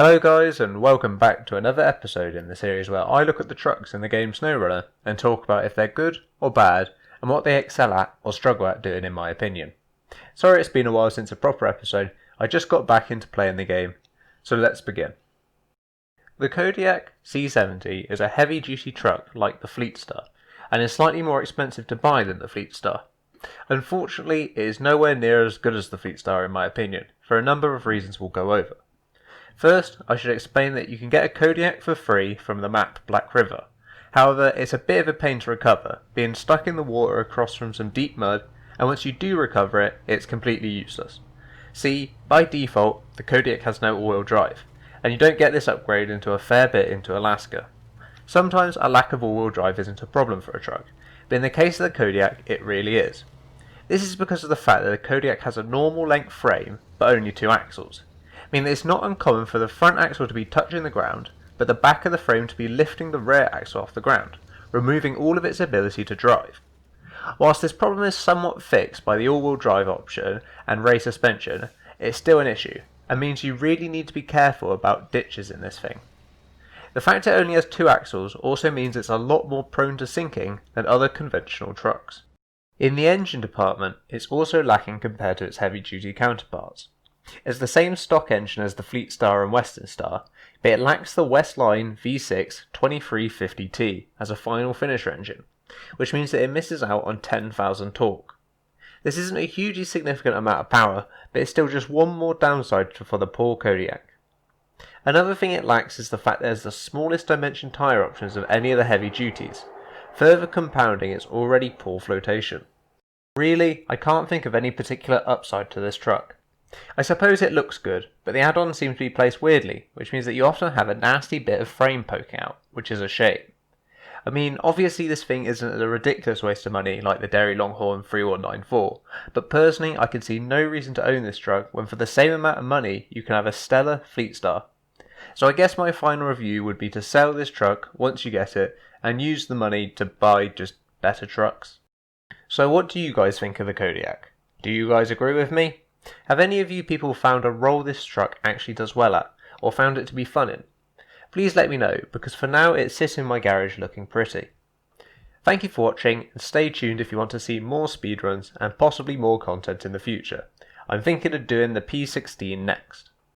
Hello guys, and welcome back to another episode in the series where I look at the trucks in the game Snowrunner and talk about if they're good or bad and what they excel at or struggle at doing in my opinion. Sorry it's been a while since a proper episode, I just got back into playing the game, so let's begin. The Kodiak C70 is a heavy duty truck like the Fleet Star and is slightly more expensive to buy than the Fleet Star. Unfortunately, it is nowhere near as good as the Fleet Star in my opinion, for a number of reasons we'll go over. First, I should explain that you can get a Kodiak for free from the map Black River. However, it's a bit of a pain to recover, being stuck in the water across from some deep mud, and once you do recover it, it's completely useless. See, by default, the Kodiak has no all-wheel drive, and you don't get this upgrade until a fair bit into Alaska. Sometimes a lack of all-wheel drive isn't a problem for a truck, but in the case of the Kodiak, it really is. This is because of the fact that the Kodiak has a normal length frame, but only 2 axles. Meaning it's not uncommon for the front axle to be touching the ground, but the back of the frame to be lifting the rear axle off the ground, removing all of its ability to drive. Whilst this problem is somewhat fixed by the all-wheel drive option and rear suspension, it's still an issue, and means you really need to be careful about ditches in this thing. The fact it only has 2 axles also means it's a lot more prone to sinking than other conventional trucks. In the engine department, it's also lacking compared to its heavy-duty counterparts. It's the same stock engine as the Fleet Star and Western Star, but it lacks the Westline V6 2350T as a final finisher engine, which means that it misses out on 10,000 torque. This isn't a hugely significant amount of power, but it's still just one more downside for the poor Kodiak. Another thing it lacks is the fact there's the smallest dimension tyre options of any of the heavy duties, further compounding its already poor flotation. Really, I can't think of any particular upside to this truck. I suppose it looks good, but the add-ons seem to be placed weirdly, which means that you often have a nasty bit of frame poking out, which is a shame. I mean, obviously this thing isn't a ridiculous waste of money like the Derry Longhorn 3194, but personally I can see no reason to own this truck when for the same amount of money you can have a stellar Fleet Star. So I guess my final review would be to sell this truck once you get it, and use the money to buy just better trucks. So what do you guys think of the Kodiak? Do you guys agree with me? Have any of you people found a role this truck actually does well at, or found it to be fun in? Please let me know, because for now it sits in my garage looking pretty. Thank you for watching, and stay tuned if you want to see more speedruns and possibly more content in the future. I'm thinking of doing the P16 next.